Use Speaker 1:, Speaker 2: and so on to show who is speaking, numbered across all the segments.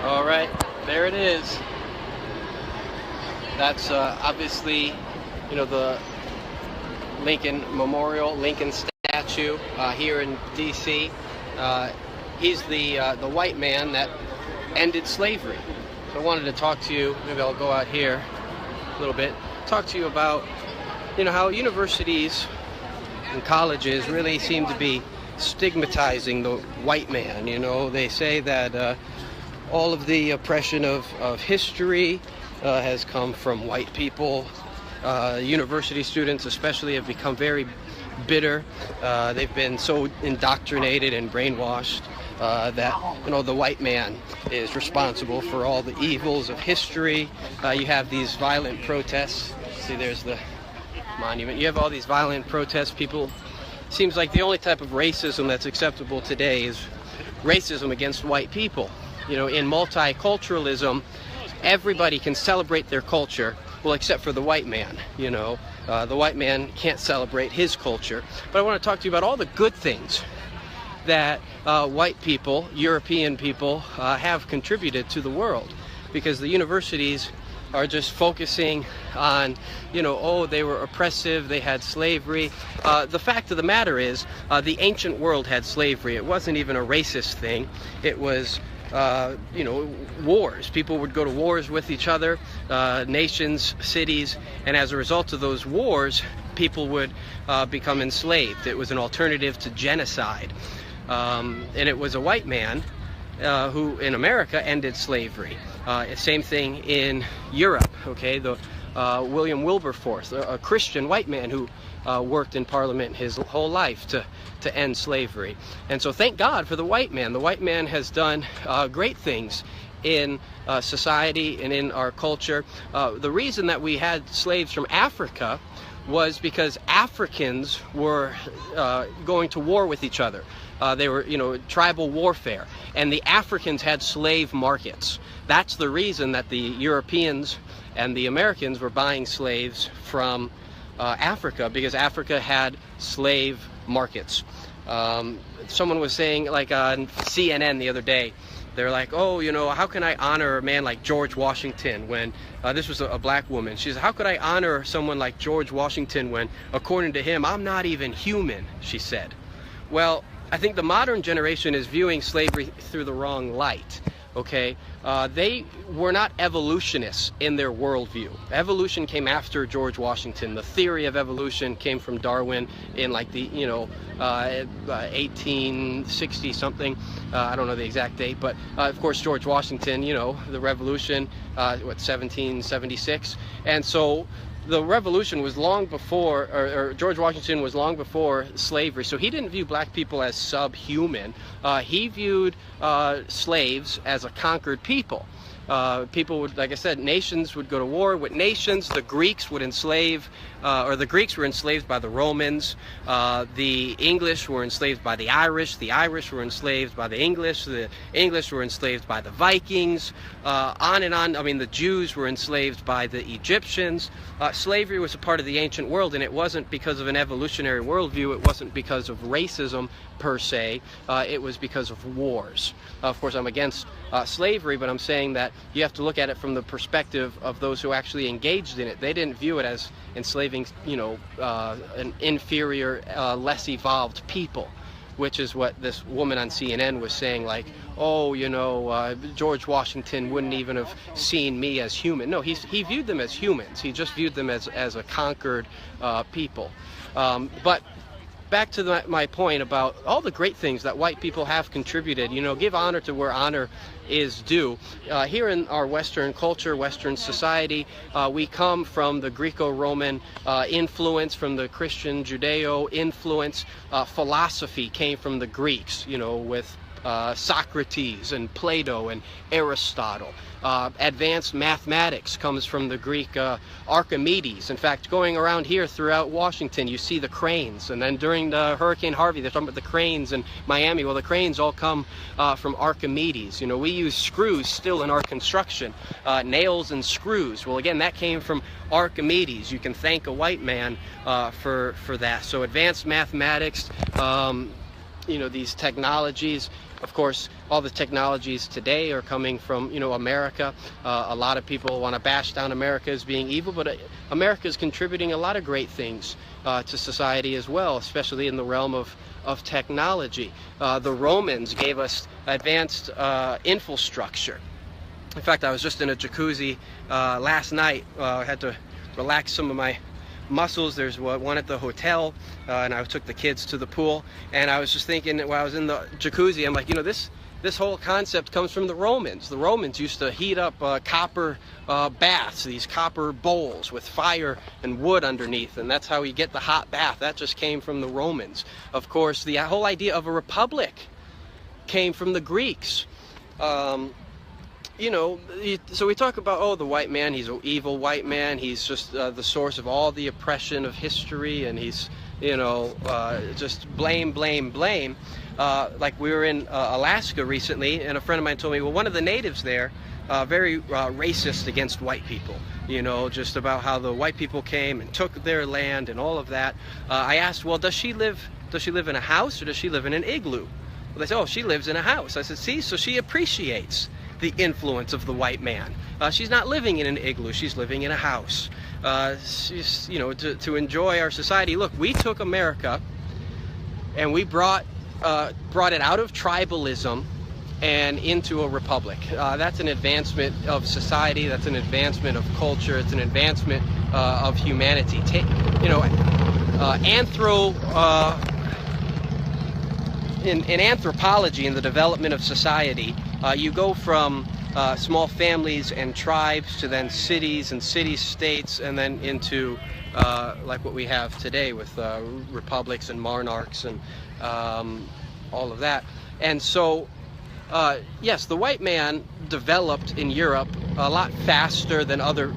Speaker 1: All right, there it is. That's obviously, the Lincoln Memorial, Lincoln statue here in D.C. He's the white man that ended slavery. So I wanted to talk to you. Maybe I'll go out here a little bit. Talk to you about, how universities and colleges really seem to be stigmatizing the white man. They say that all of the oppression of history has come from white people. University students especially have become very bitter. They've been so indoctrinated and brainwashed that the white man is responsible for all the evils of history. You have these violent protests. See, there's the monument. You have all these violent protests. People, seems like the only type of racism that's acceptable today is racism against white people. In multiculturalism, everybody can celebrate their culture, well, except for the white man. The white man can't celebrate his culture. But I want to talk to you about all the good things that white people, European people, have contributed to the world, because the universities are just focusing on, they were oppressive, they had slavery. The fact of the matter is, the ancient world had slavery. It wasn't even a racist thing. It was wars. People would go to wars with each other, nations, cities, and as a result of those wars, people would become enslaved. It was an alternative to genocide. And it was a white man who, in America, ended slavery. Same thing in Europe, okay? William Wilberforce, a Christian white man who worked in Parliament his whole life to end slavery. And so thank God for the white man. The white man has done great things in society and in our culture. The reason that we had slaves from Africa was because Africans were going to war with each other. They were, tribal warfare, and the Africans had slave markets. That's the reason that the Europeans and the Americans were buying slaves from Africa, because Africa had slave markets. Someone was saying, like on CNN the other day, they're like, how can I honor a man like George Washington when, this was a black woman. She said, how could I honor someone like George Washington when, according to him, I'm not even human, she said. Well, I think the modern generation is viewing slavery through the wrong light. Okay, they were not evolutionists in their worldview. Evolution came after George Washington. The theory of evolution came from Darwin in like the 1860 something. I don't know the exact date, but of course George Washington, the revolution, 1776, and so the revolution was long before, or George Washington was long before slavery, so he didn't view black people as subhuman. He viewed slaves as a conquered people. People would, like I said, nations would go to war with nations. The Greeks would enslave, the Greeks were enslaved by the Romans. The English were enslaved by the Irish. The Irish were enslaved by the English. The English were enslaved by the Vikings. On and on. I mean, the Jews were enslaved by the Egyptians. Slavery was a part of the ancient world, and it wasn't because of an evolutionary worldview. It wasn't because of racism per se. It was because of wars. Of course, I'm against slavery, but I'm saying that you have to look at it from the perspective of those who actually engaged in it. They didn't view it as enslaving, an inferior, less evolved people, which is what this woman on CNN was saying, like, George Washington wouldn't even have seen me as human. No, he viewed them as humans. He just viewed them as a conquered people. But back to my point about all the great things that white people have contributed. Give honor to where honor is due. Here in our Western culture, Western society, we come from the Greco-Roman influence, from the Christian Judeo influence. Philosophy came from the Greeks, with Socrates and Plato and Aristotle. Advanced mathematics comes from the Greek Archimedes. In fact, going around here throughout Washington, you see the cranes. And then during the Hurricane Harvey, they're talking about the cranes in Miami. Well, the cranes all come from Archimedes. We use screws still in our construction, nails and screws. Well, again, that came from Archimedes. You can thank a white man for that. So advanced mathematics, these technologies, Of course, all the technologies today are coming from, America. A lot of people want to bash down America as being evil, but America is contributing a lot of great things to society as well, especially in the realm of technology. The Romans gave us advanced infrastructure. In fact, I was just in a jacuzzi last night. I had to relax some of my muscles. There's one at the hotel, and I took the kids to the pool, and I was just thinking while I was in the jacuzzi, I'm like, this whole concept comes from the Romans. The Romans used to heat up copper baths, these copper bowls with fire and wood underneath, and that's how you get the hot bath. That just came from the Romans. Of course, the whole idea of a republic came from the Greeks. So we talk about, the white man, he's an evil white man, he's just the source of all the oppression of history, and he's, just blame. Like we were in Alaska recently, and a friend of mine told me, well, one of the natives there, very racist against white people, just about how the white people came and took their land and all of that. I asked, well, does she live in a house or does she live in an igloo? Well, they said, oh, she lives in a house. I said, see, so she appreciates the influence of the white man. She's not living in an igloo, she's living in a house. She's, to enjoy our society. Look, we took America and we brought it out of tribalism and into a republic. That's an advancement of society, that's an advancement of culture, it's an advancement of humanity. In anthropology, in the development of society, you go from small families and tribes to then cities and city-states, and then into like what we have today with republics and monarchs and all of that. And so, yes, the white man developed in Europe a lot faster than other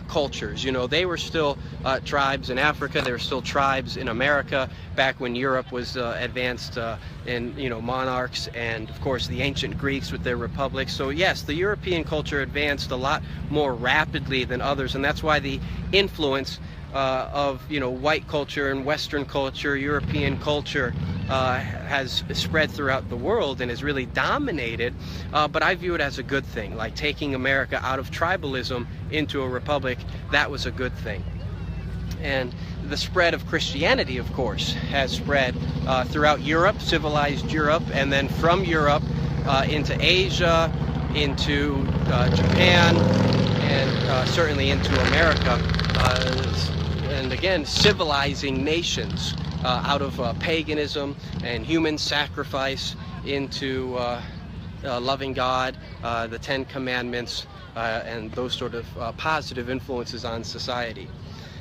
Speaker 1: cultures. They were still tribes in Africa, there were still tribes in America back when Europe was advanced in monarchs, and of course the ancient Greeks with their republics. So yes, the European culture advanced a lot more rapidly than others, and that's why the influence of white culture and Western culture, European culture, has spread throughout the world and has really dominated, but I view it as a good thing. Like taking America out of tribalism into a republic, that was a good thing. And the spread of Christianity, of course, has spread throughout Europe, civilized Europe, and then from Europe into Asia, into Japan, and certainly into America. And again, civilizing nations out of paganism and human sacrifice into loving God, the Ten Commandments, and those sort of positive influences on society.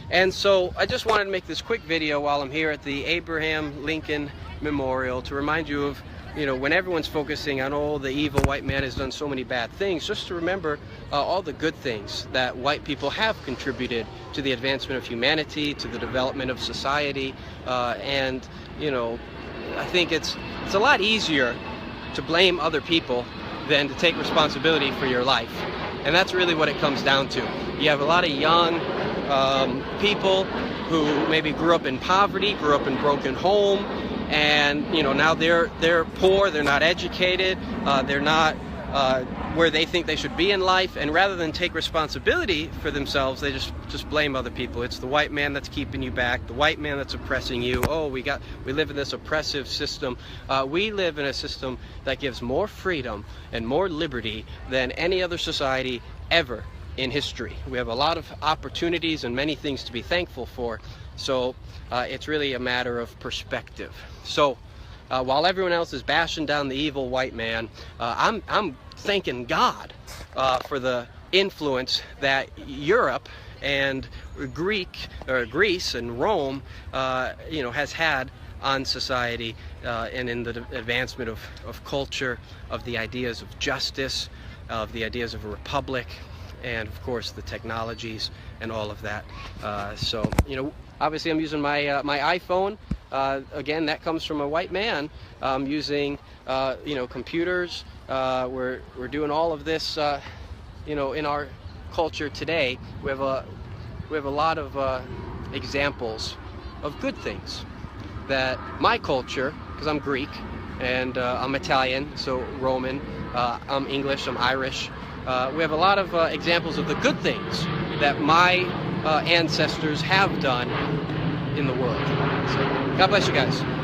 Speaker 1: And so I just wanted to make this quick video while I'm here at the Abraham Lincoln Memorial to remind you of, when everyone's focusing on, the evil white man has done so many bad things, just to remember all the good things that white people have contributed to the advancement of humanity, to the development of society, and, I think it's a lot easier to blame other people than to take responsibility for your life. And that's really what it comes down to. You have a lot of young people who maybe grew up in poverty, grew up in broken home, and now they're poor, they're not educated, they're not where they think they should be in life, and rather than take responsibility for themselves, they just blame other people. It's the white man that's keeping you back, the white man that's oppressing you. We live in this oppressive system. We live in a system that gives more freedom and more liberty than any other society ever in history. We have a lot of opportunities and many things to be thankful for. So it's really a matter of perspective. So while everyone else is bashing down the evil white man, I'm thanking God for the influence that Europe and Greece and Rome has had on society and in the advancement of culture, of the ideas of justice, of the ideas of a republic, and of course the technologies and all of that. So obviously I'm using my my iPhone. Again, that comes from a white man. Using computers. We're doing all of this in our culture today. We have a lot of examples of good things that my culture, because I'm Greek, and I'm Italian, so Roman. I'm English, I'm Irish. We have a lot of examples of the good things that my ancestors have done in the world. So God bless you guys.